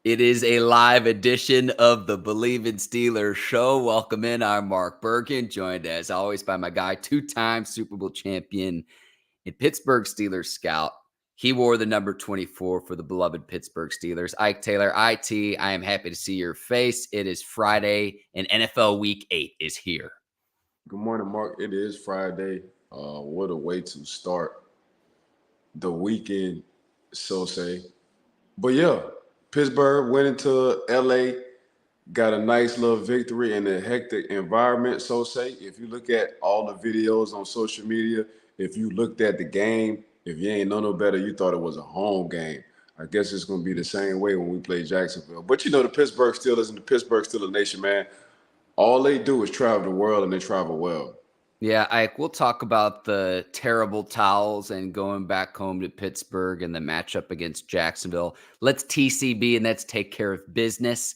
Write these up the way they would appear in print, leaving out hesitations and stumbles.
It is a live edition of the Bleav in Steelers show. Welcome in. I'm Mark Bergin, joined as always by my guy, two-time Super Bowl champion and Pittsburgh Steelers scout. He wore the number 24 for the beloved Pittsburgh Steelers. Ike Taylor, IT, I am happy to see your face. It is Friday, and NFL Week 8 is here. Good morning, Mark. It is Friday. What a way to start the weekend, so say. But yeah, Pittsburgh went into LA, got a nice little victory in a hectic environment, so say. If you look at all the videos on social media, if you looked at the game, if you ain't know no better, you thought it was a home game. I guess it's going to be the same way when we play Jacksonville. But you know, the Pittsburgh Steelers and the Pittsburgh Steelers Nation, man, all they do is travel the world, and they travel well. Yeah, Ike, we'll talk about the terrible towels and going back home to Pittsburgh and the matchup against Jacksonville. Let's TCB and let's take care of business.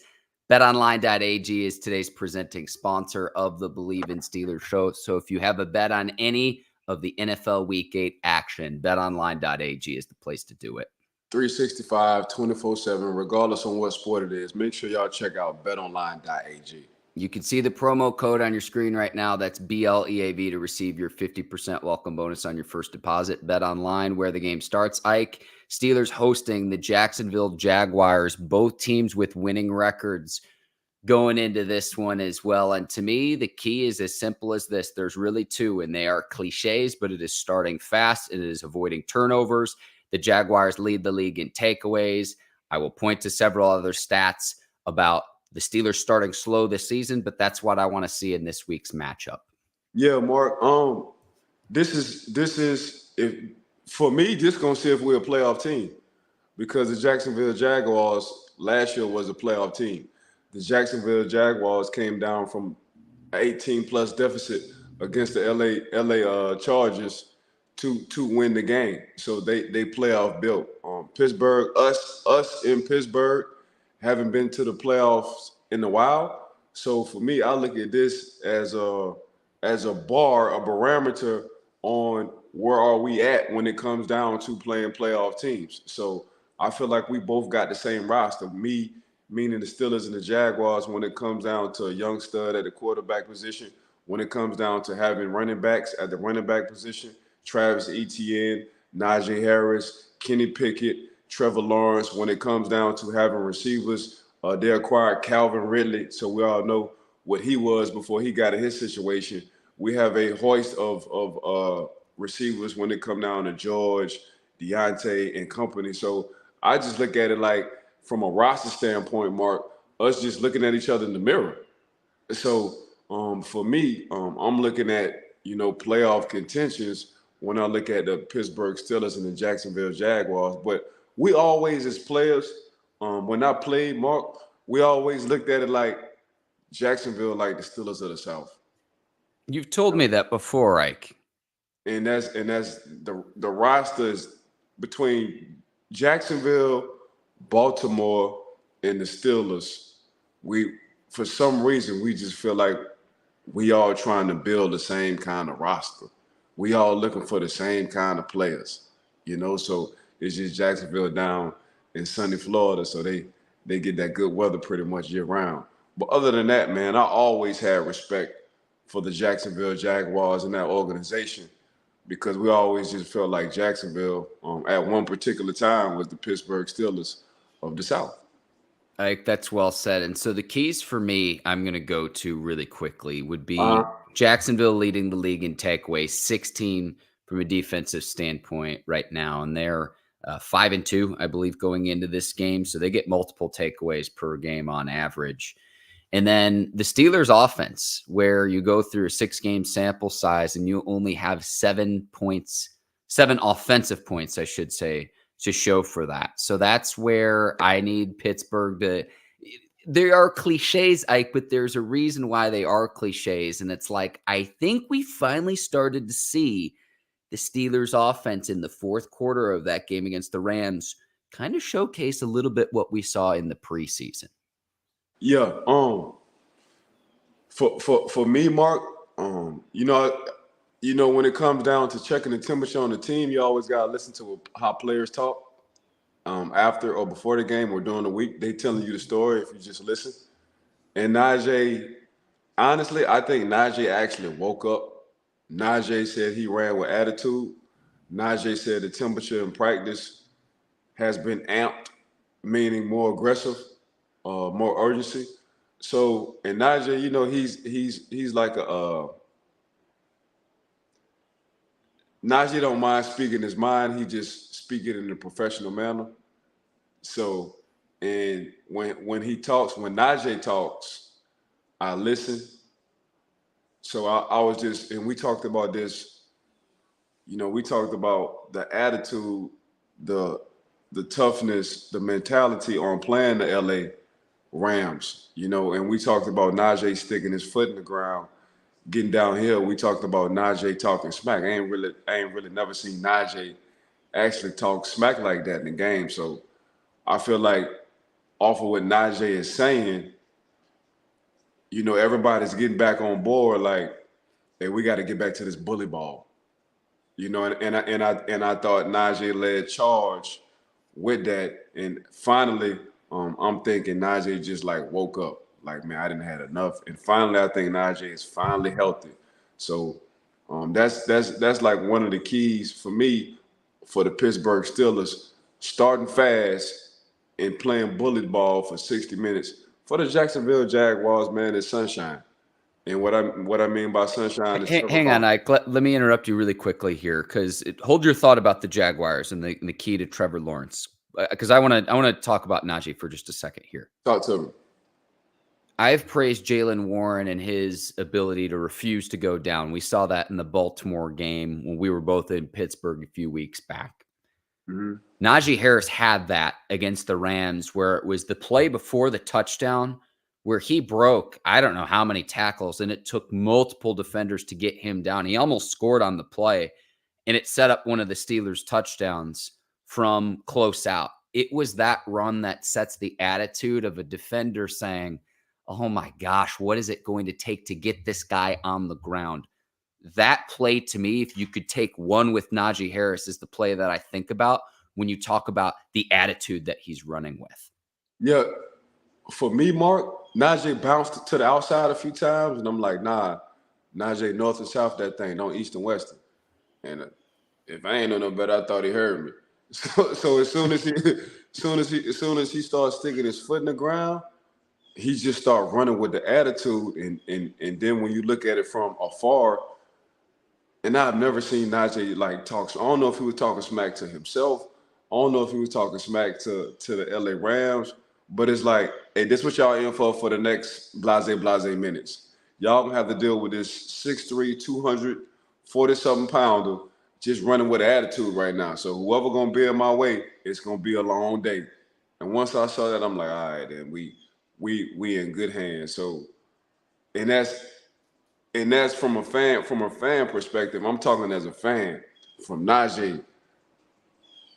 BetOnline.ag is today's presenting sponsor of the Bleav in Steelers show. So if you have a bet on any of the NFL Week 8 action, BetOnline.ag is the place to do it. 365, 24/7, regardless on what sport it is. Make sure y'all check out BetOnline.ag. You can see the promo code on your screen right now. That's BLEAV to receive your 50% welcome bonus on your first deposit. Bet online where the game starts. Ike, Steelers hosting the Jacksonville Jaguars, both teams with winning records going into this one as well. And to me, the key is as simple as this. There's really two, and they are cliches, but it is starting fast. It is avoiding turnovers. The Jaguars lead the league in takeaways. I will point to several other stats about the Steelers starting slow this season, but that's what I want to see in this week's matchup. Yeah, Mark. This is if for me, just gonna see if we're a playoff team, because the Jacksonville Jaguars last year was a playoff team. The Jacksonville Jaguars came down from an 18-plus deficit against the LA Chargers to win the game. So they playoff built. Pittsburgh, us in Pittsburgh haven't been to the playoffs in a while. So for me, I look at this as a bar, a barometer on where are we at when it comes down to playing playoff teams. So I feel like we both got the same roster. Me, meaning the Steelers and the Jaguars, when it comes down to a young stud at the quarterback position, when it comes down to having running backs at the running back position, Travis Etienne, Najee Harris, Kenny Pickett, Trevor Lawrence. When it comes down to having receivers, they acquired Calvin Ridley, so we all know what he was before he got in his situation. We have a hoist of receivers when it come down to George, Deontay, and company. So I just look at it like, from a roster standpoint, Mark, us just looking at each other in the mirror. So for me, I'm looking at, playoff contentions when I look at the Pittsburgh Steelers and the Jacksonville Jaguars. But we always, as players, when I played, Mark, we always looked at it like Jacksonville, like the Steelers of the South. You've told me that before, Ike. And that's the roster is between Jacksonville, Baltimore, and the Steelers. For some reason, we just feel like we all trying to build the same kind of roster. We all looking for the same kind of players, so it's just Jacksonville down in sunny Florida, so they get that good weather pretty much year round. But other than that, man, I always had respect for the Jacksonville Jaguars and that organization, because we always just felt like Jacksonville at one particular time was the Pittsburgh Steelers of the South. Ike, that's well said. And so the keys for me, I'm going to go to really quickly, would be Jacksonville leading the league in takeaways, 16 from a defensive standpoint right now. And they're 5-2, I believe, going into this game. So they get multiple takeaways per game on average. And then the Steelers offense, where you go through a 6-game sample size and you only have 7 offensive points, I should say, to show for that. So that's where I need Pittsburgh to. There are cliches, Ike, but there's a reason why they are cliches. And it's like, I think we finally started to see the Steelers offense in the fourth quarter of that game against the Rams kind of showcase a little bit what we saw in the preseason. Yeah. For me, Mark, when it comes down to checking the temperature on the team, you always gotta listen to how players talk. after or before the game or during the week. They telling you the story if you just listen. And Najee, honestly, I think Najee actually woke up. Najee said he ran with attitude. Najee said the temperature in practice has been amped, meaning more aggressive, more urgency. So, and Najee, he's like Najee don't mind speaking his mind. He just speak it in a professional manner. So, and when Najee talks, I listen. So I was just, and we talked about this. We talked about the attitude, the toughness, the mentality on playing the LA Rams. And we talked about Najee sticking his foot in the ground, getting downhill. We talked about Najee talking smack. I ain't really never seen Najee actually talk smack like that in the game. So I feel like off of what Najee is saying, everybody's getting back on board. Like, hey, we got to get back to this bully ball. And I thought Najee led charge with that. And finally, I'm thinking Najee just like woke up. Like, man, I didn't have enough. And finally, I think Najee is finally healthy. So that's like one of the keys for me for the Pittsburgh Steelers, starting fast and playing bullet ball for 60 minutes. For the Jacksonville Jaguars, man, it's sunshine. And what I mean by sunshine is hang on, Ike. Let me interrupt you really quickly here, because hold your thought about the Jaguars and the key to Trevor Lawrence, because I want to talk about Najee for just a second here. Talk to me. I've praised Jaylen Warren and his ability to refuse to go down. We saw that in the Baltimore game when we were both in Pittsburgh a few weeks back. Mm-hmm. Najee Harris had that against the Rams, where it was the play before the touchdown where he broke, I don't know how many tackles, and it took multiple defenders to get him down. He almost scored on the play, and it set up one of the Steelers' touchdowns from close out. It was that run that sets the attitude of a defender saying, oh my gosh, what is it going to take to get this guy on the ground? That play, to me, if you could take one with Najee Harris, is the play that I think about when you talk about the attitude that he's running with. Yeah. For me, Mark, Najee bounced to the outside a few times, and I'm like, nah, Najee north and south that thing, don't east and west. And if I ain't know no better, I thought he heard me. So as soon as he starts sticking his foot in the ground, he just started running with the attitude. And then when you look at it from afar, and I've never seen Najee like talk. So I don't know if he was talking smack to himself. I don't know if he was talking smack to the LA Rams. But it's like, hey, this what y'all in for the next blase minutes. Y'all gonna have to deal with this 6'3", 240-something pounder just running with attitude right now. So whoever gonna be in my way, it's gonna be a long day. And once I saw that, I'm like, all right, then we in good hands. So, and that's from a fan perspective. I'm talking as a fan from Najee.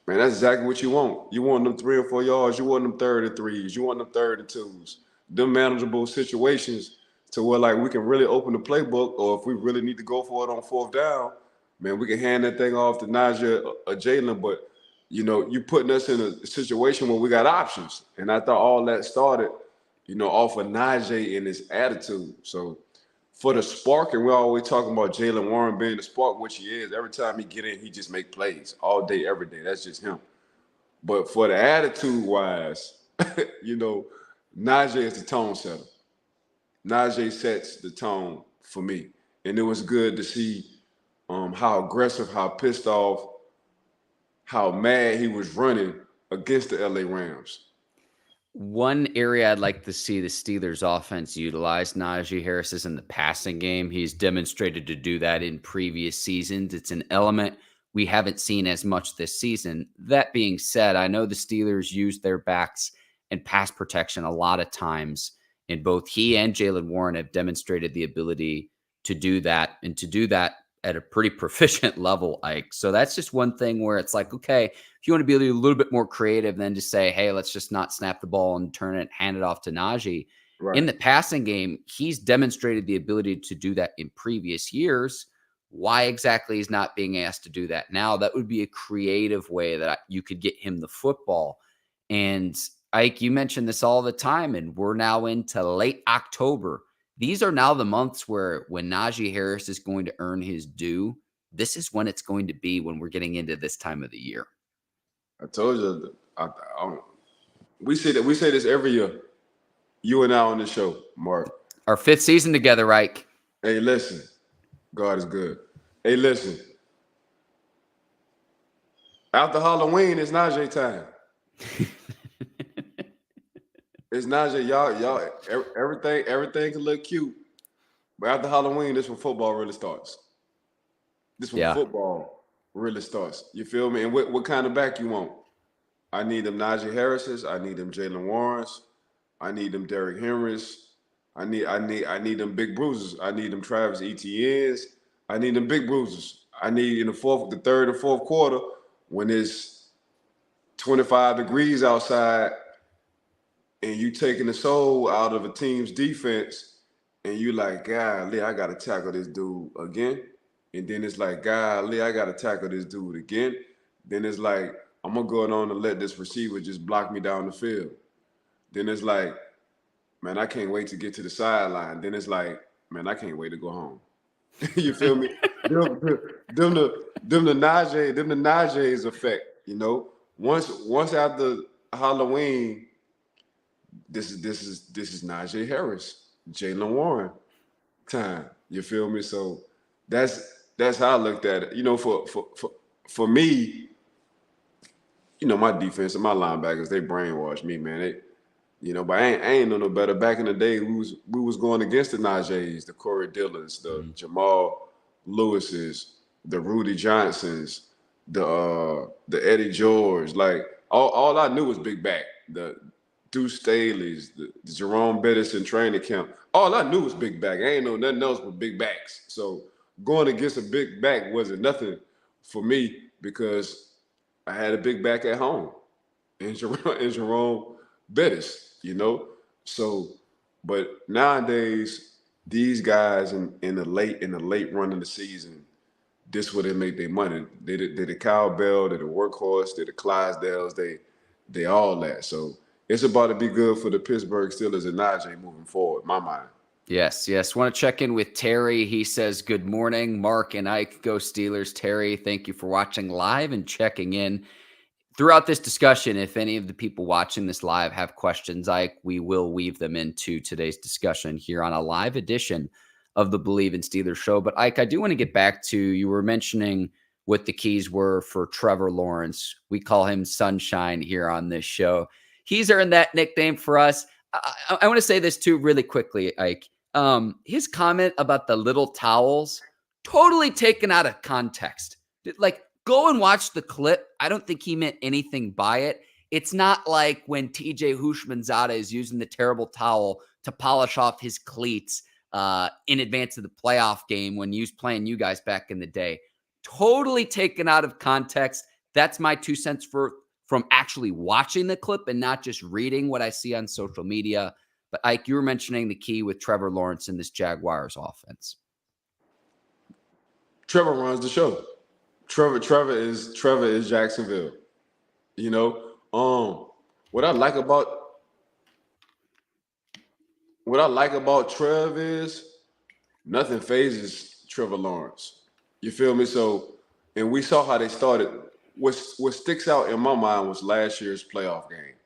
Man, that's exactly what you want. You want them 3 or 4 yards. You want them 3rd and 3s. You want them 3rd and 2s. Them manageable situations to where, like, we can really open the playbook, or if we really need to go for it on 4th down, man, we can hand that thing off to Najee or Jaylen. But, you putting us in a situation where we got options. And I thought all that started, off of Najee and his attitude. So, for the spark, and we're always talking about Jaylen Warren being the spark, which he is. Every time he get in, he just make plays all day, every day. That's just him. But for the attitude-wise, Najee is the tone setter. Najee sets the tone for me. And it was good to see how aggressive, how pissed off, how mad he was running against the LA Rams. One area I'd like to see the Steelers offense utilize Najee Harris is in the passing game. He's demonstrated to do that in previous seasons. It's an element we haven't seen as much this season. That being said, I know the Steelers use their backs and pass protection a lot of times, and both he and Jaylen Warren have demonstrated the ability to do that, and to do that at a pretty proficient level, Ike. So that's just one thing where it's like, okay, if you want to be a little bit more creative than to say, hey, let's just not snap the ball and hand it off to Najee. Right. In the passing game, he's demonstrated the ability to do that in previous years. why exactly he's not being asked to do that now. That would be a creative way that you could get him the football. And Ike, you mentioned this all the time, and we're now into late October. These are now the months when Najee Harris is going to earn his due. This is when it's going to be when we're getting into this time of the year. I told you, we say this every year. You and I on the show, Mark. Our 5th season together, Ike. Hey, listen. God is good. Hey, listen. After Halloween, it's Najee time. It's Najee. Y'all, everything can look cute. But after Halloween, this when football really starts. This when football really starts. You feel me? And what kind of back you want? I need them Najee Harris's. I need them Jalen Warrens. I need them Derrick Henrys. I need them big bruisers. I need them Travis Etienne's. I need them big bruisers. I need in the third and fourth quarter when it's 25 degrees outside and you taking the soul out of a team's defense and you like, golly, I got to tackle this dude again. And then it's like, golly, I got to tackle this dude again. Then it's like, I'm going to go on and let this receiver just block me down the field. Then it's like, man, I can't wait to get to the sideline. Then it's like, man, I can't wait to go home. You feel me? them the Najee's effect, you know. Once after Halloween, this is Najee Harris, Jalen Warren time. You feel me? So that's how I looked at it. You know, for me, you know, my defense and my linebackers, they brainwashed me, man. But I ain't know no better. Back in the day, we was going against the Najees, the Corey Dillons, the Jamal Lewis's, the Rudy Johnsons, the Eddie George. Like all I knew was big back. The Deuce Staley's, the Jerome Bettis in training camp. All I knew was big back. I ain't know nothing else but big backs. So going against a big back wasn't nothing for me because I had a big back at home in Jerome Bettis. You know, so, but nowadays these guys in the late run of the season, this where they make their money. They the cowbell, they the workhorse, they the Clydesdales, they all that. So it's about to be good for the Pittsburgh Steelers and Najee moving forward. My mind. Yes. Want to check in with Terry. He says, "Good morning, Mark and Ike. Go Steelers." Terry, thank you for watching live and checking in. Throughout this discussion, if any of the people watching this live have questions, we will weave them into today's discussion here on a live edition of the Bleav in Steelers show. But Ike, I do want to get back to, you were mentioning what the keys were for Trevor Lawrence. We call him Sunshine here on this show. He's earned that nickname for us. I want to say this too really quickly, Ike. His comment about the little towels, totally taken out of context. Like, go and watch the clip. I don't think he meant anything by it. It's not like when TJ Houshmandzadeh is using the terrible towel to polish off his cleats in advance of the playoff game when he was playing you guys back in the day. Totally taken out of context. That's my 2 cents from actually watching the clip and not just reading what I see on social media. But Ike, you were mentioning the key with Trevor Lawrence in this Jaguars offense. Trevor runs the show. Trevor is Jacksonville. You know, what I like about Trev is nothing phases Trevor Lawrence. You feel me? So, and we saw how they started. What sticks out in my mind was last year's playoff game,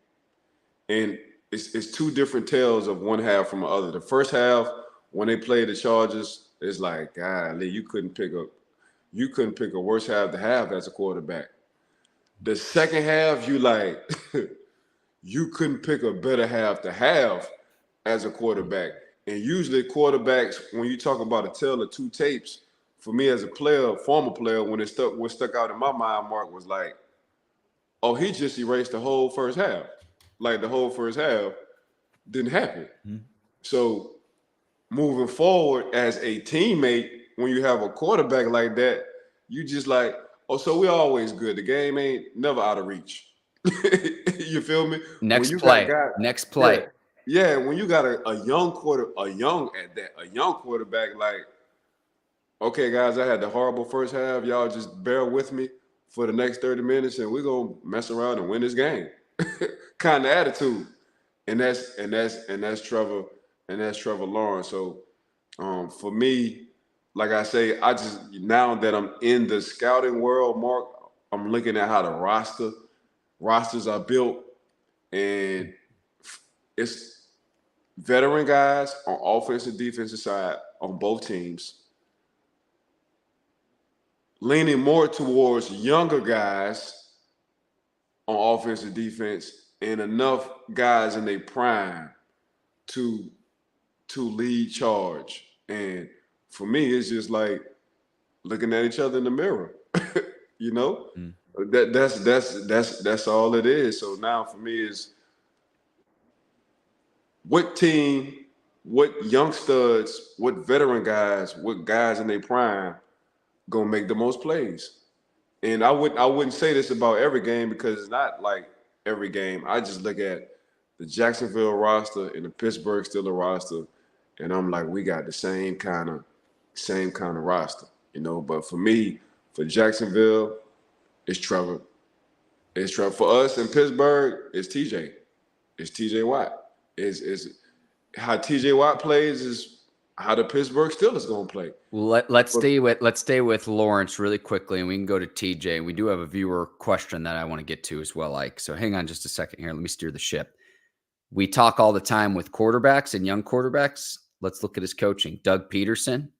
and it's two different tales of one half from the other. The first half, when they played the Chargers, it's like, golly, you couldn't pick a worse half to have as a quarterback. The second half, you couldn't pick a better half to have as a quarterback. And usually quarterbacks, when you talk about a tale of two tapes, for me as a player, former player, when what stuck out in my mind, Mark, was like, oh, he just erased the whole first half. Like the whole first half didn't happen. Mm-hmm. So moving forward as a teammate, when you have a quarterback like that, you just like, oh, so we're always good. The game ain't never out of reach. You feel me? Next play. Yeah, when you got a young quarterback, like okay, guys, I had the horrible first half. Y'all just bear with me for the next 30 minutes, and we're gonna mess around and win this game. Kind of attitude, and that's Trevor Lawrence. So for me, like I say, I just now that I'm in the scouting world, Mark, I'm looking at how the rosters are built, and it's veteran guys on offensive, defensive side on both teams, leaning more towards younger guys on offense and defense, and enough guys in their prime to lead charge. And for me, it's just like looking at each other in the mirror. you know, that's all it is. So now for me is what team, what young studs, what veteran guys, what guys in their prime gonna make the most plays. And I wouldn't say this about every game because it's not like every game. I just look at the Jacksonville roster and the Pittsburgh Steelers roster, and I'm like, we got the same kind of roster, But for me, for Jacksonville, it's Trevor. It's Trevor. For us in Pittsburgh, it's TJ. It's TJ Watt. Is how TJ Watt plays is how the Pittsburgh Steelers gonna play. Well, let's stay with Lawrence really quickly, and we can go to TJ. We do have a viewer question that I want to get to as well, Ike. So hang on just a second here. Let me steer the ship. We talk all the time with quarterbacks and young quarterbacks. Let's look at his coaching. Doug Peterson,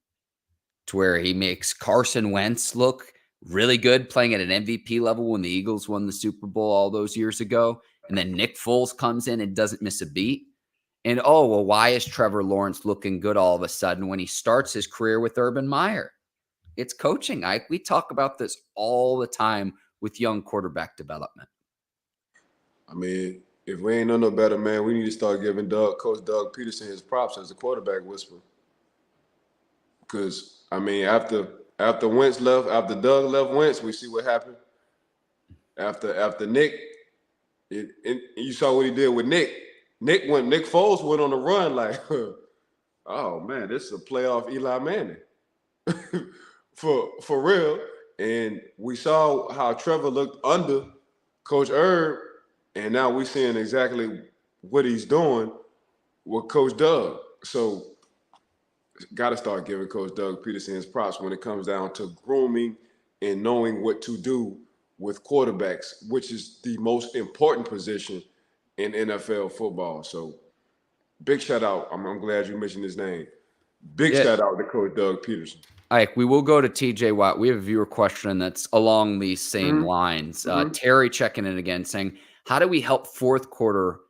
to where he makes Carson Wentz look really good, playing at an MVP level when the Eagles won the Super Bowl all those years ago. And then Nick Foles comes in and doesn't miss a beat. And, why is Trevor Lawrence looking good all of a sudden when he starts his career with Urban Meyer? It's coaching, Ike. We talk about this all the time with young quarterback development. I mean, if we ain't know no better, man, we need to start giving Coach Doug Peterson his props as a quarterback whisperer. Because, I mean, after Wentz left, after Doug left Wentz, we see what happened. After Nick, you saw what he did with Nick. Nick Foles went on the run like, oh man, this is a playoff Eli Manning. for real. And we saw how Trevor looked under Coach Herb, and now we're seeing exactly what he's doing with Coach Doug. So got to start giving Coach Doug Peterson his props when it comes down to grooming and knowing what to do with quarterbacks, which is the most important position in NFL football. So big shout out. I'm glad you mentioned his name. Big shout out to Coach Doug Peterson. Ike, we will go to TJ Watt. We have a viewer question that's along these same lines. Terry checking in again saying, how do we help fourth quarter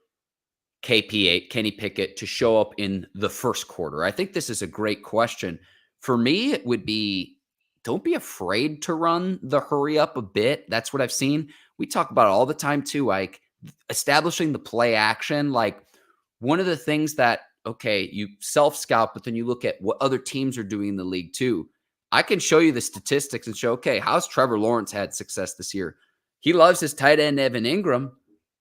KP8, Kenny Pickett, to show up in the first quarter? I think this is a great question. For me, it would be, don't be afraid to run the hurry up a bit. That's what I've seen. We talk about it all the time too, Ike. Establishing the play action, like one of the things that, okay, you self-scout, but then you look at what other teams are doing in the league too. I can show you the statistics and show, okay, how's Trevor Lawrence had success this year? He loves his tight end, Evan Ingram.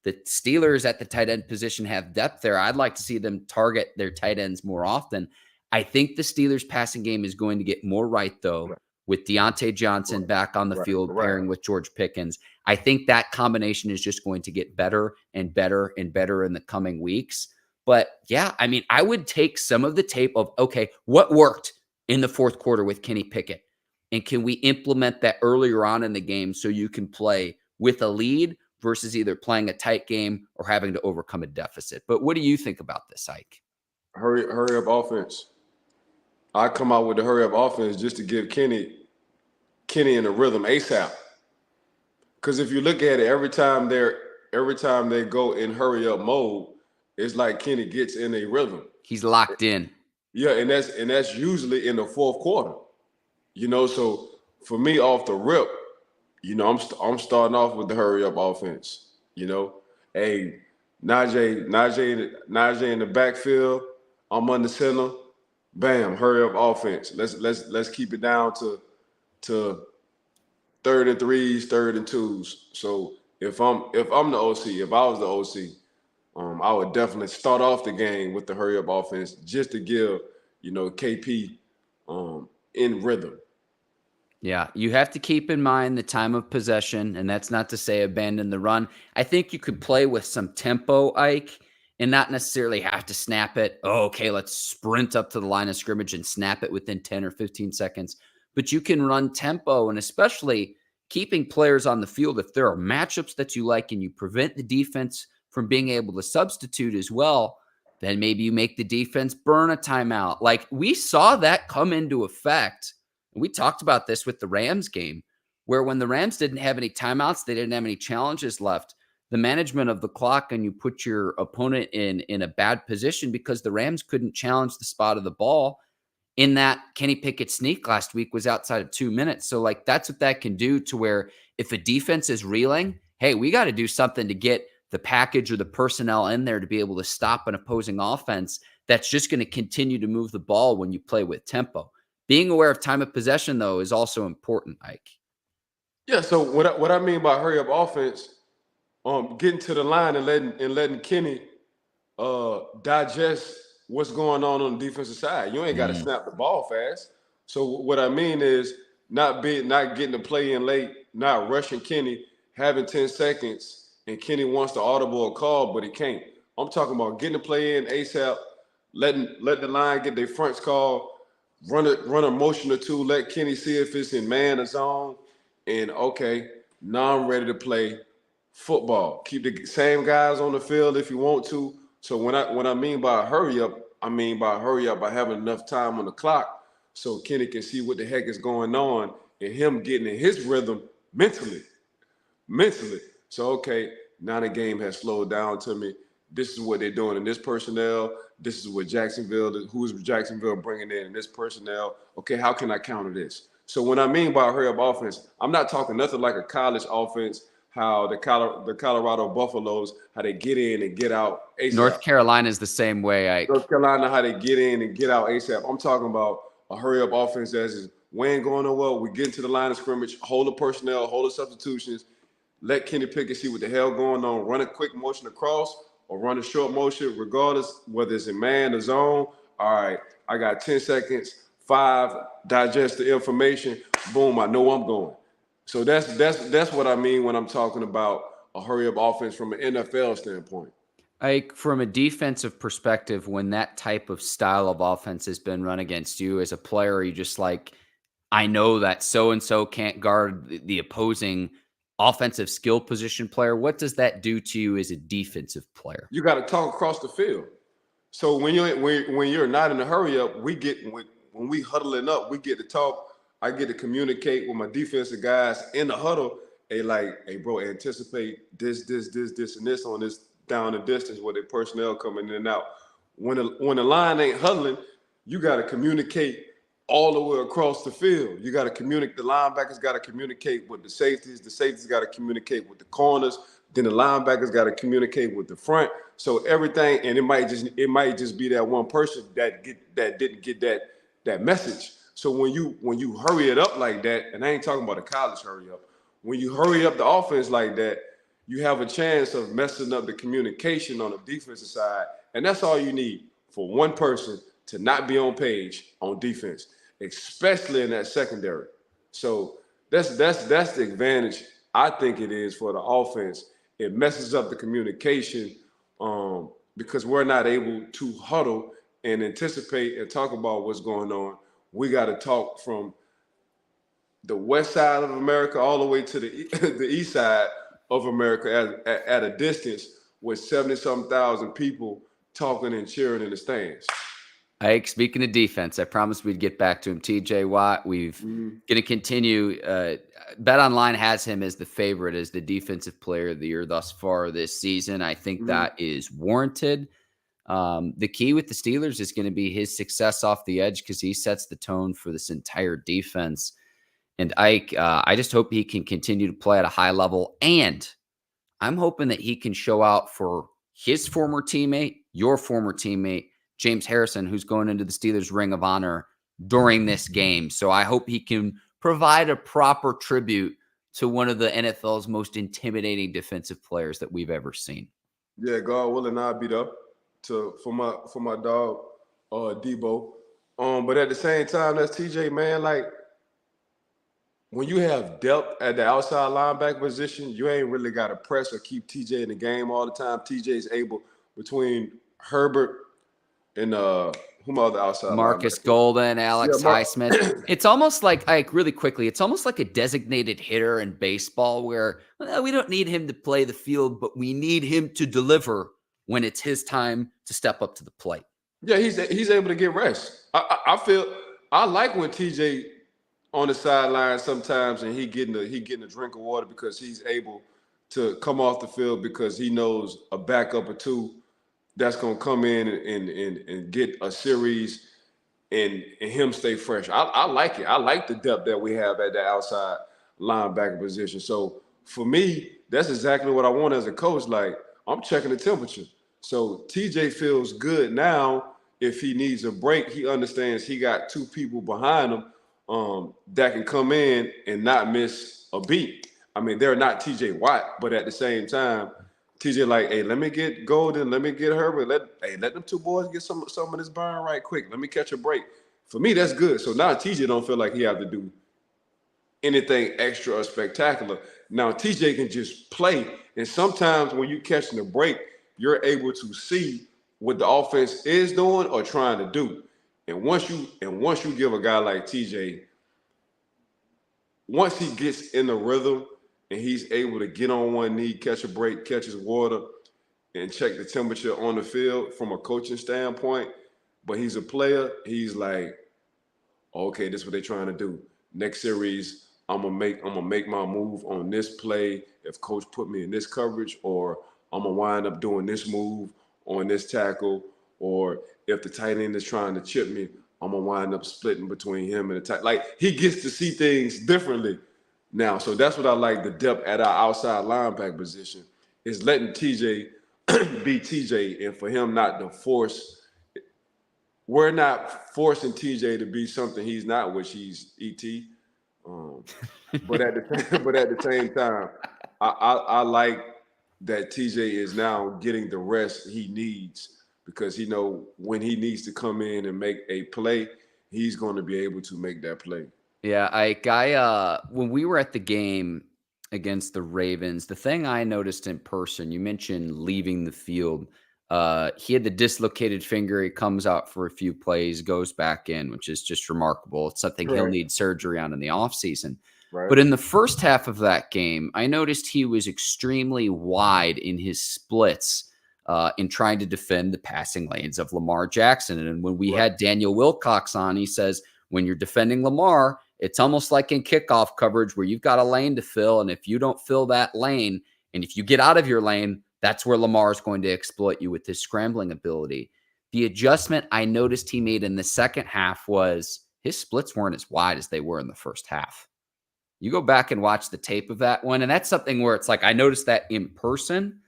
The Steelers at the tight end position have depth there. I'd like to see them target their tight ends more often. I think the Steelers passing game is going to get more right, though, with Deontay Johnson back on the field, pairing with George Pickens. I think that combination is just going to get better and better and better in the coming weeks. But yeah, I mean, I would take some of the tape of, okay, what worked in the fourth quarter with Kenny Pickett? And can we implement that earlier on in the game so you can play with a lead versus either playing a tight game or having to overcome a deficit? But what do you think about this, Ike? Hurry up offense. I come out with the hurry up offense just to give Kenny in a rhythm ASAP. Because if you look at it, every time they go in hurry up mode, it's like Kenny gets in a rhythm. He's locked in. Yeah, and that's usually in the fourth quarter. So for me off the rip, I'm starting off with the hurry up offense. Hey, Najee in the backfield, I'm under center. Bam, hurry up offense. Let's keep it down to third and threes, third and twos. So if I'm the OC, if I was the OC, I would definitely start off the game with the hurry up offense just to give KP in rhythm. Yeah, you have to keep in mind the time of possession, and that's not to say abandon the run. I think you could play with some tempo, Ike, and not necessarily have to snap it. Oh, okay, let's sprint up to the line of scrimmage and snap it within 10 or 15 seconds. But you can run tempo, and especially keeping players on the field. If there are matchups that you like and you prevent the defense from being able to substitute as well, then maybe you make the defense burn a timeout. Like we saw that come into effect. We talked about this with the Rams game, where when the Rams didn't have any timeouts, they didn't have any challenges left. The management of the clock, and you put your opponent in a bad position because the Rams couldn't challenge the spot of the ball. In that Kenny Pickett sneak last week was outside of 2 minutes. So like that's what that can do, to where if a defense is reeling, hey, we got to do something to get the package or the personnel in there to be able to stop an opposing offense that's just going to continue to move the ball when you play with tempo. Being aware of time of possession, though, is also important, Ike. Yeah. So what I mean by hurry up offense, getting to the line and letting Kenny digest what's going on the defensive side. You ain't got to snap the ball fast. So what I mean is not getting the play in late, not rushing Kenny, having 10 seconds, and Kenny wants to audible a call, but he can't. I'm talking about getting the play in ASAP, letting the line get their fronts call, run a motion or two, let Kenny see if it's in man or zone, and okay, now I'm ready to play football. Keep the same guys on the field if you want to. So when I mean by hurry up, I mean by hurry up by having enough time on the clock so Kenny can see what the heck is going on and him getting in his rhythm mentally. So okay, now the game has slowed down to me. This is what they're doing in this personnel. This is what who's Jacksonville bringing in this personnel. Okay, how can I counter this? So when I mean by hurry up offense, I'm not talking nothing like a college offense, how the Colorado Buffaloes, how they get in and get out ASAP. North Carolina is the same way, Ike. North Carolina, how they get in and get out ASAP. I'm talking about a hurry up offense that is we ain't going nowhere. We get into the line of scrimmage, hold the personnel, hold the substitutions, let Kenny Pickett see what the hell going on, run a quick motion across or run a short motion, regardless whether it's in man or zone. All right, I got 10 seconds, 5, digest the information, boom, I know I'm going. So that's what I mean when I'm talking about a hurry up offense from an NFL standpoint. Ike, from a defensive perspective, when that type of style of offense has been run against you as a player, you just like, I know that so-and-so can't guard the opposing offensive skill position player. What does that do to you as a defensive player? You got to talk across the field. So when you're not in a hurry up, when we huddling up, we get to talk. I get to communicate with my defensive guys in the huddle. Hey, bro, anticipate this, and this on this down the distance with their personnel coming in and out. When the line ain't huddling, you got to communicate all the way across the field. You got to communicate. The linebackers got to communicate with the safeties. The safeties got to communicate with the corners. Then the linebackers got to communicate with the front. So everything, and it might just be that one person that didn't get that message. So when you hurry it up like that, and I ain't talking about a college hurry up. When you hurry up the offense like that, you have a chance of messing up the communication on the defensive side, and that's all you need for one person to not be on page on defense, especially in that secondary. So that's the advantage I think it is for the offense. It messes up the communication because we're not able to huddle and anticipate and talk about what's going on. We got to talk from the west side of America all the way to the east side of America at a distance with 70-something thousand people talking and cheering in the stands. Ike, speaking of defense, I promised we'd get back to him. TJ Watt, we've going to continue. BetOnline has him as the favorite as the defensive player of the year thus far this season. I think that is warranted. The key with the Steelers is going to be his success off the edge because he sets the tone for this entire defense. And Ike, I just hope he can continue to play at a high level. And I'm hoping that he can show out for his former teammate, your former teammate, James Harrison, who's going into the Steelers Ring of Honor during this game. So I hope he can provide a proper tribute to one of the NFL's most intimidating defensive players that we've ever seen. Yeah, God willing, I'll be there for my dog, Debo. But at the same time, that's TJ, man. Like, when you have depth at the outside linebacker position, you ain't really got to press or keep TJ in the game all the time. TJ is able, between Herbert and who my other outside Marcus linebacker? Golden, Alex Highsmith. It's almost like really quickly, it's almost like a designated hitter in baseball where we don't need him to play the field, but we need him to deliver when it's his time to step up to the plate. Yeah, he's able to get rest. I feel I like when TJ on the sideline sometimes and he getting a drink of water because he's able to come off the field because he knows a backup or two that's going to come in and get a series and him stay fresh. I like it. I like the depth that we have at the outside linebacker position. So for me, that's exactly what I want as a coach. Like, I'm checking the temperature. So TJ feels good now. If he needs a break, he understands he got two people behind him that can come in and not miss a beat. I mean, they're not TJ Watt, but at the same time, TJ like, hey, let me get Golden, let me get Herbert, let them two boys get some of this burn right quick. Let me catch a break. For me, that's good. So now TJ don't feel like he have to do anything extra or spectacular. Now TJ can just play, and sometimes when you catching a break, you're able to see what the offense is doing or trying to do. And once you give a guy like TJ, once he gets in the rhythm and he's able to get on one knee, catch a break, catch his water, and check the temperature on the field from a coaching standpoint, but he's a player, he's like, okay, this is what they're trying to do. Next series, I'm gonna make my move on this play if coach put me in this coverage, or I'm gonna wind up doing this move on this tackle, or if the tight end is trying to chip me, I'm gonna wind up splitting between him and the tight. Like, he gets to see things differently now. So that's what I like, the depth at our outside linebacker position is letting TJ be TJ, and for him not to force. We're not forcing TJ to be something he's not, which he's ET. But at the same time, I like that TJ is now getting the rest he needs because he know when he needs to come in and make a play, he's going to be able to make that play. Yeah, when we were at the game against the Ravens, the thing I noticed in person, you mentioned leaving the field. He had the dislocated finger. He comes out for a few plays, goes back in, which is just remarkable. It's something he'll need surgery on in the offseason. Right. But in the first half of that game, I noticed he was extremely wide in his splits in trying to defend the passing lanes of Lamar Jackson. And when we had Daniel Wilcox on, he says, when you're defending Lamar, it's almost like in kickoff coverage where you've got a lane to fill. And if you don't fill that lane, and if you get out of your lane, that's where Lamar is going to exploit you with his scrambling ability. The adjustment I noticed he made in the second half was his splits weren't as wide as they were in the first half. You go back and watch the tape of that one, and that's something where it's like I noticed that in person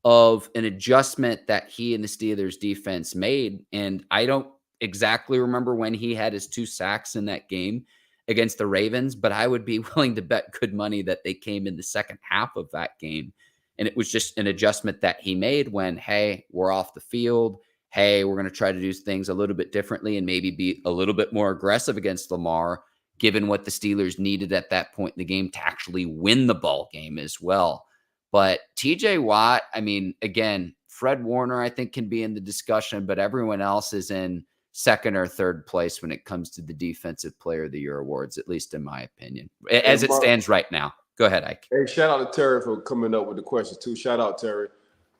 of an adjustment that he and the Steelers defense made, and I don't exactly remember when he had his 2 sacks in that game against the Ravens, but I would be willing to bet good money that they came in the second half of that game. And it was just an adjustment that he made when, hey, we're off the field. Hey, we're going to try to do things a little bit differently and maybe be a little bit more aggressive against Lamar, given what the Steelers needed at that point in the game to actually win the ball game as well. But TJ Watt, I mean, again, Fred Warner, I think, can be in the discussion, but everyone else is in second or third place when it comes to the Defensive Player of the Year awards, at least in my opinion, as it stands right now. Go ahead, Ike. Hey, shout out to Terry for coming up with the questions too. Shout out Terry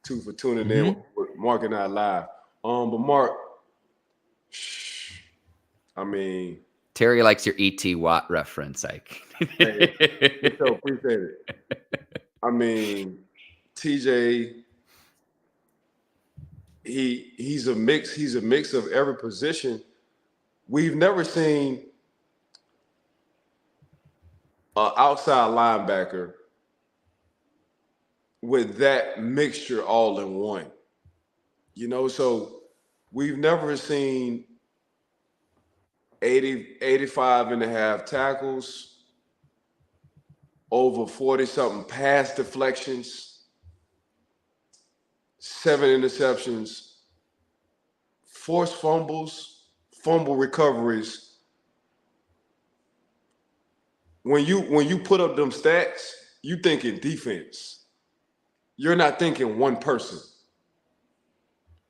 too for tuning in with Mark and I live. But Mark, I mean, Terry likes your E.T. Watt reference, Ike. Hey, so appreciate it. I mean, TJ, he's a mix. He's a mix of every position. We've never seen an outside linebacker with that mixture all in one. You know, so we've never seen 85 and a half tackles, over 40-something pass deflections, 7 interceptions, forced fumbles, fumble recoveries. when you put up them stats, you thinking defense. You're not thinking one person.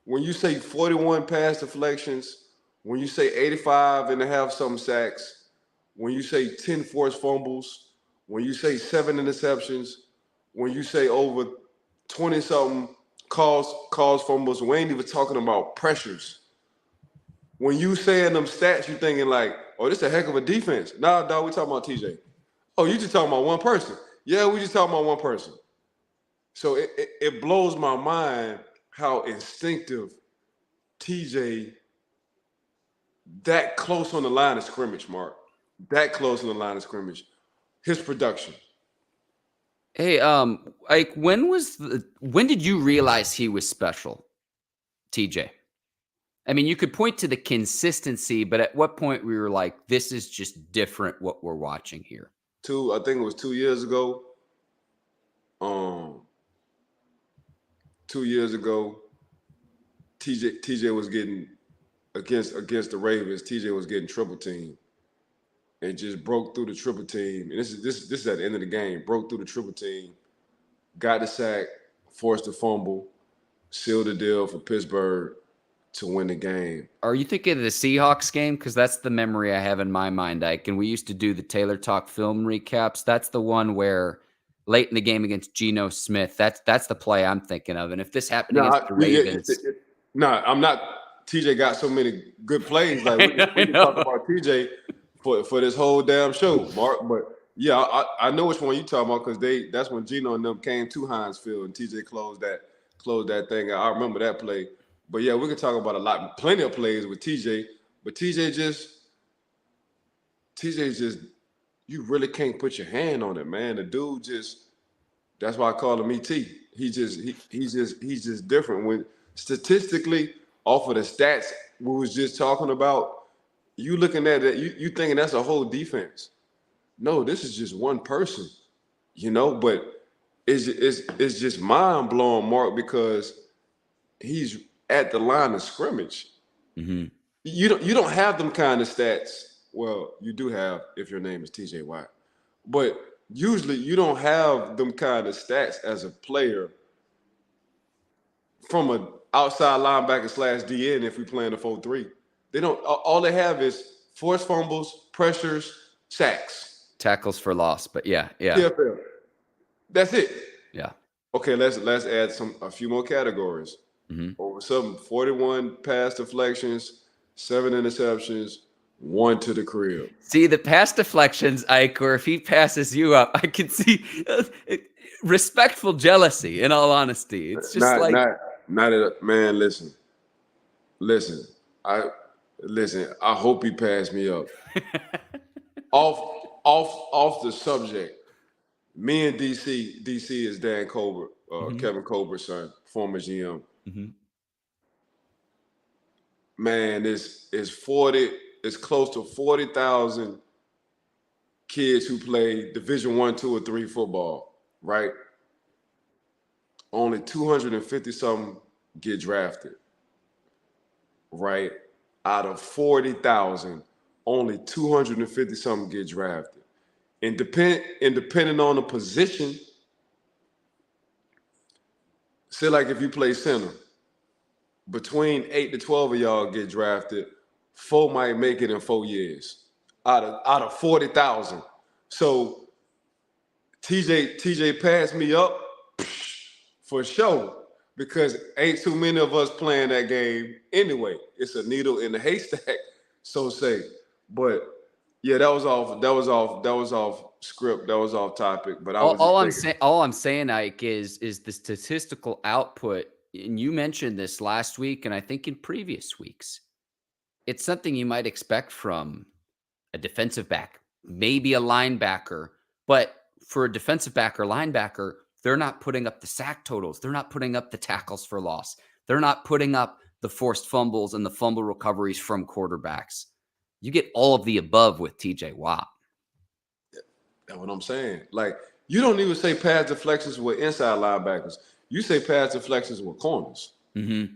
When you say 41 pass deflections, when you say 85 and a half some sacks, when you say 10 forced fumbles, when you say 7 interceptions, when you say over 20 something calls fumbles, we ain't even talking about pressures. When you saying them stats, you thinking like, oh, this a heck of a defense. Nah, dog, we talking about TJ. Oh, you just talking about one person. Yeah, we just talking about one person. So it blows my mind how instinctive TJ, that close on the line of scrimmage, Mark. That close on the line of scrimmage. His production. Hey, like when did you realize he was special, TJ? I mean, you could point to the consistency, but at what point we were like, this is just different what we're watching here? I think it was 2 years ago. 2 years ago, TJ was getting against the Ravens. TJ was getting triple team, and just broke through the triple team. And this is at the end of the game. Broke through the triple team, got the sack, forced the fumble, sealed the deal for Pittsburgh to win the game. Are you thinking of the Seahawks game? Because that's the memory I have in my mind, Ike. And we used to do the Taylor Talk film recaps. That's the one where late in the game against Geno Smith, that's the play I'm thinking of. And if this happened against the Ravens. I'm not. TJ got so many good plays. Like we can talk about TJ for this whole damn show, Mark. But yeah, I know which one you talking about because that's when Geno and them came to Heinz Field and TJ closed that thing out. I remember that play. But yeah, we can talk about plenty of plays with TJ. But TJ just, you really can't put your hand on it, man. The dude that's why I call him ET. He's just different. When statistically, off of the stats we was just talking about, you looking at it, you thinking that's a whole defense. No, this is just one person, but it's just mind blowing, Mark, because he's at the line of scrimmage. Mm-hmm. You don't have them kind of stats. Well, you do have if your name is TJ Watt, but usually you don't have them kind of stats as a player from an outside linebacker / DN if we play in the 4-3. They don't. All they have is forced fumbles, pressures, sacks, tackles for loss. But yeah. TFL. That's it. Yeah. Okay, let's add a few more categories. Mm-hmm. Over 41 pass deflections, 7 interceptions, 1 to the crib. See, the pass deflections, Ike, or if he passes you up, I can see respectful jealousy, in all honesty. It's just man, listen. I hope he passed me up. off the subject. Me and DC is Dan Colbert, Kevin Colbert's son, former GM. Mm-hmm. Man, it's close to 40,000 kids who play Division I, II, or III football, right? Only 250 something get drafted, right? Out of 40,000, only 250 something get drafted. And depending on the position, say like if you play center, between 8 to 12 of y'all get drafted, 4 might make it in 4 years out of 40,000. So TJ passed me up for sure because ain't too many of us playing that game anyway. It's a needle in the haystack, so say. But yeah, that was off script. That was off topic. But all I'm saying, Ike, is the statistical output. And you mentioned this last week, and I think in previous weeks. It's something you might expect from a defensive back, maybe a linebacker. But for a defensive back or linebacker, they're not putting up the sack totals. They're not putting up the tackles for loss. They're not putting up the forced fumbles and the fumble recoveries from quarterbacks. You get all of the above with TJ Watt. That's what I'm saying. Like, you don't even say pass deflections with inside linebackers. You say pass deflections with corners. Mm-hmm.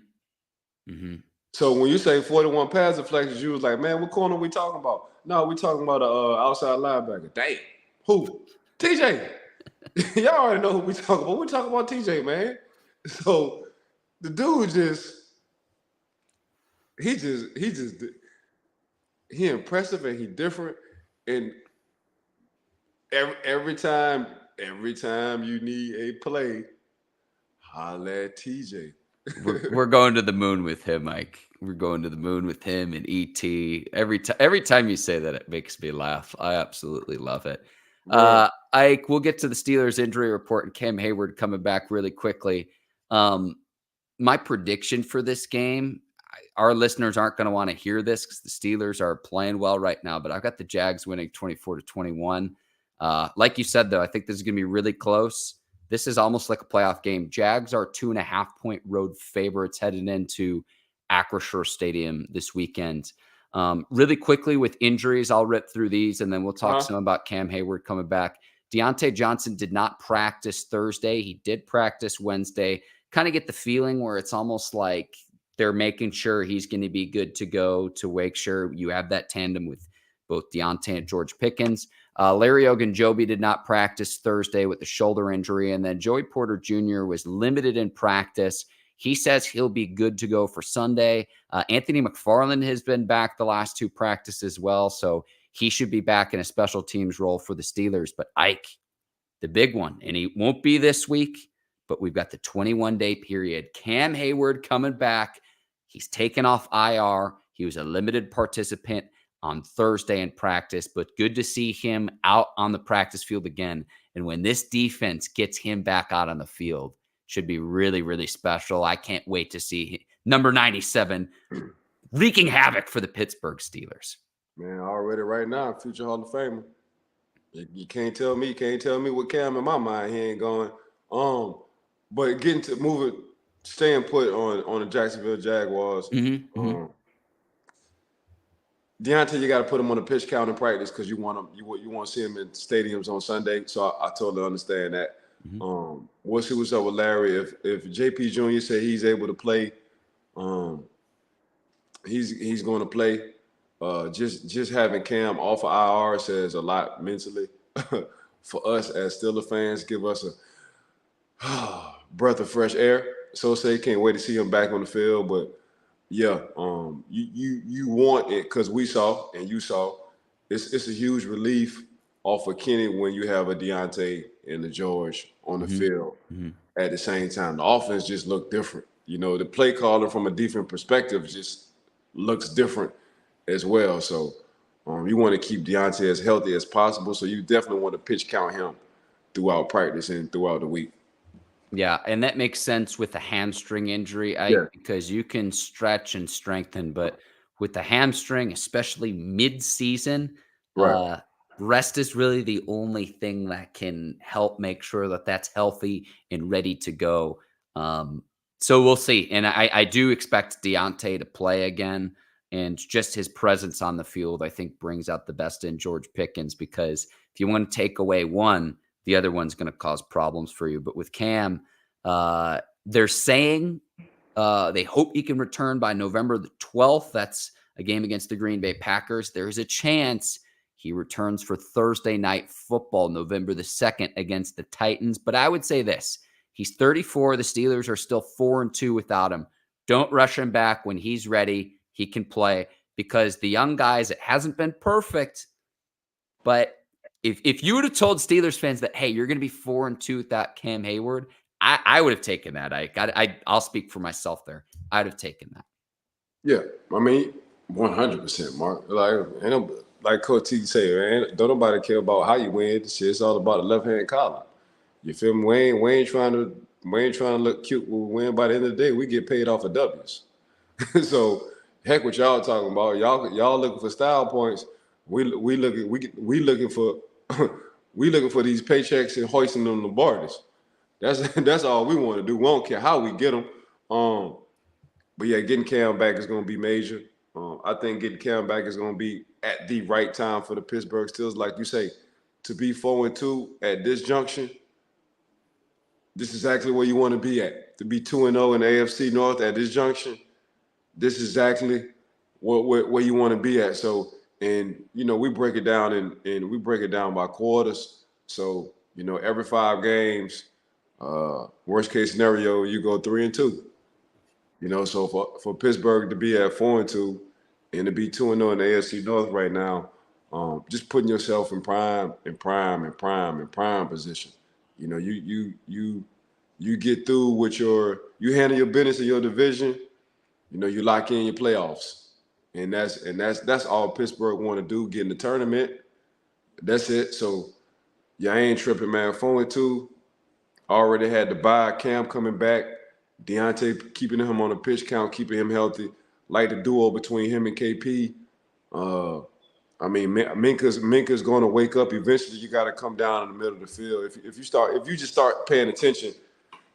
Mm-hmm. So when you say 41 pass deflections, you was like, man, what corner we talking about? No, we talking about an outside linebacker. Damn. Who? TJ. Y'all already know who we talking about. We talking about TJ, man. So the dude he impressive and he different. And every time you need a play, holla at TJ. We're going to the moon with him, Mike. We're going to the moon with him and ET. Every time you say that, it makes me laugh. I absolutely love it. Ike, we'll get to the Steelers injury report and Cam Heyward coming back really quickly. My prediction for this game, our listeners aren't going to want to hear this because the Steelers are playing well right now, but I've got the Jags winning 24-21. Like you said, though, I think this is going to be really close. This is almost like a playoff game. Jags are 2.5-point road favorites heading into Acrisure Stadium this weekend. Really quickly with injuries, I'll rip through these, and then we'll talk some about Cam Heyward coming back. Deontay Johnson did not practice Thursday. He did practice Wednesday. Kind of get the feeling where it's almost like they're making sure he's going to be good to go to make sure you have that tandem with both Deontay and George Pickens. Larry Ogunjobi did not practice Thursday with the shoulder injury. And then Joey Porter Jr. was limited in practice. He says he'll be good to go for Sunday. Anthony McFarland has been back the last 2 practices as well. So he should be back in a special teams role for the Steelers. But Ike, the big one, and he won't be this week, but we've got the 21-day period. Cam Heyward coming back. He's taken off IR. He was a limited participant on Thursday in practice, but good to see him out on the practice field again. And when this defense gets him back out on the field, should be really, really special. I can't wait to see number 97 wreaking havoc for the Pittsburgh Steelers. Man, already right now, future Hall of Famer. You can't tell me what Cam in my mind, he ain't going. But staying put on the Jacksonville Jaguars. Deontay, you got to put him on a pitch count in practice because you want to see him in stadiums on Sunday. So I totally understand that. We'll see what's up with Larry. If JP Jr. say he's able to play, he's going to play. Just having Cam off of IR says a lot mentally for us as Steelers fans. Give us a breath of fresh air. So say can't wait to see him back on the field, but. Yeah, you want it because we saw and you saw. It's a huge relief off of Kenny when you have a Deontay and a George on the field at the same time. The offense just looked different. You know, the play calling from a different perspective just looks different as well. So you want to keep Deontay as healthy as possible. So you definitely want to pitch count him throughout practice and throughout the week. Yeah, and that makes sense with the hamstring injury, because you can stretch and strengthen, but with the hamstring, especially mid-season, rest is really the only thing that can help make sure that that's healthy and ready to go. So we'll see. And I do expect Deontay to play again, and just his presence on the field, I think, brings out the best in George Pickens, because if you want to take away one, the other one's going to cause problems for you. But with Cam, they're saying they hope he can return by November the 12th. That's a game against the Green Bay Packers. There's a chance he returns for Thursday night football, November the 2nd against the Titans. But I would say this. He's 34. The Steelers are still 4-2 without him. Don't rush him back. When he's ready, he can play, because the young guys, it hasn't been perfect, but if you would have told Steelers fans that, hey, you're going to be 4-2 without Cam Heyward, I would have taken that. I'll speak for myself there. I'd have taken that. Yeah, I mean, 100%, Mark. Like Coach T say, man, don't nobody care about how you win. It's all about the left-hand column. You feel me? We ain't trying to look cute when we win. By the end of the day, we get paid off of W's. So heck, what y'all talking about? Y'all looking for style points. We looking for these paychecks and hoisting them Lombardies. That's all we want to do. We don't care how we get them. But yeah, getting Cam back is going to be major. I think getting Cam back is going to be at the right time for the Pittsburgh Steelers. Like you say, to be 4-2 at this junction, this is exactly where you want to be at. To be 2-0 in the AFC North at this junction, this is exactly where you want to be at. So And we break it down and we break it down by quarters. So, every 5 games, worst case scenario, you go 3-2. So for Pittsburgh to be at 4-2 and to be 2-0 in the AFC North right now, just putting yourself in prime position. You get through with you handle your business in your division. You lock in your playoffs, and that's all Pittsburgh want to do. Get in the tournament. That's it. So I ain't tripping, man. 4-2. Already had the bye. Cam coming back. Deontay keeping him on a pitch count, keeping him healthy. Like the duo between him and KP. Minkah's going to wake up. Eventually, you got to come down in the middle of the field. If you just start paying attention,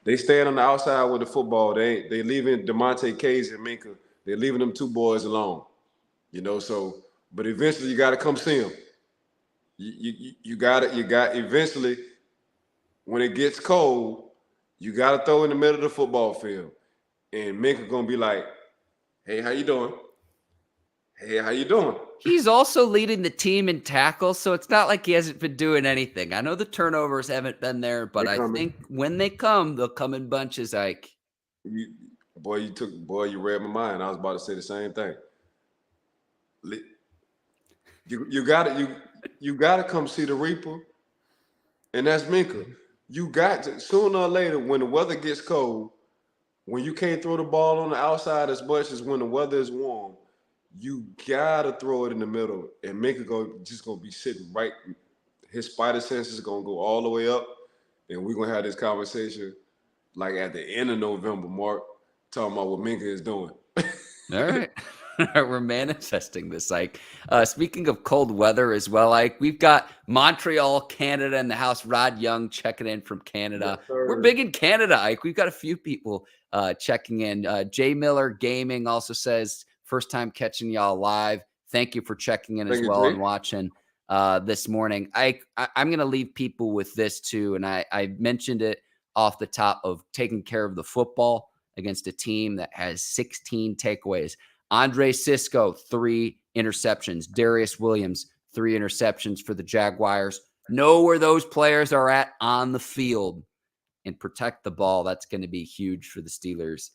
they stand on the outside with the football. They leaving DeMonte Case and Minkah. They're leaving them 2 boys alone. So but eventually you got to come see them. You got eventually when it gets cold. You got to throw in the middle of the football field. And Minkah going to be like, hey, how you doing? Hey, how you doing? He's also leading the team in tackles, so it's not like he hasn't been doing anything. I know the turnovers haven't been there, but I think when they come, they'll come in bunches, Ike. You read my mind. I was about to say the same thing. You gotta come see the Reaper, and that's Minkah. You got to, sooner or later, when the weather gets cold, when you can't throw the ball on the outside as much as when the weather is warm, you gotta throw it in the middle. And Minkah just gonna be sitting right. His spider sense is gonna go all the way up, and we're gonna have this conversation like at the end of November, Mark, talking about what Minkah is doing. All right. We're manifesting this, Ike. Speaking of cold weather as well, Ike, we've got Montreal, Canada in the house. Rod Young checking in from Canada. Yes, we're big in Canada, Ike. We've got a few people checking in. Jay Miller Gaming also says, first time catching y'all live. Thank you for checking in as well and watching this morning. Ike, I'm going to leave people with this too, and I mentioned it off the top of taking care of the football against a team that has 16 takeaways. Andre Cisco, 3 interceptions. Darius Williams, 3 interceptions for the Jaguars. Know where those players are at on the field and protect the ball. That's going to be huge for the Steelers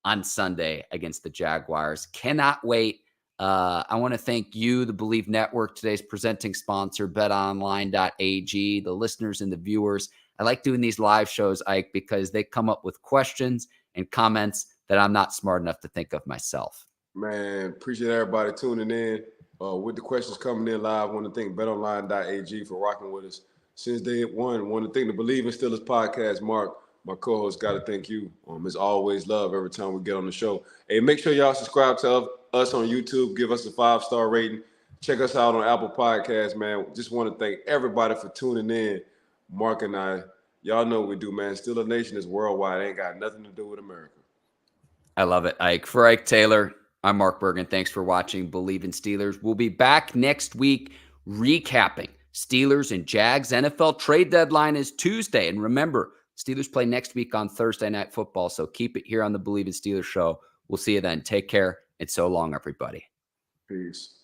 on Sunday against the Jaguars. Cannot wait. I want to thank you, the Bleav Network, today's presenting sponsor, BetOnline.ag, the listeners and the viewers. I like doing these live shows, Ike, because they come up with questions and comments that I'm not smart enough to think of myself. Man, appreciate everybody tuning in. With the questions coming in live, I want to thank BetOnline.ag for rocking with us since day one. I want to thank the Bleav in Steelers podcast, Mark, my co-host. Got to thank you. It's always love every time we get on the show. Hey, make sure y'all subscribe to us on YouTube. Give us a 5-star rating. Check us out on Apple Podcasts, man. Just want to thank everybody for tuning in. Mark and I, y'all know what we do, man. Steeler Nation is worldwide. It ain't got nothing to do with America. I love it, Ike. For Ike Taylor, I'm Mark Bergin. Thanks for watching Bleav in Steelers. We'll be back next week recapping Steelers and Jags. NFL trade deadline is Tuesday. And remember, Steelers play next week on Thursday Night Football. So keep it here on the Bleav in Steelers show. We'll see you then. Take care and so long, everybody. Peace.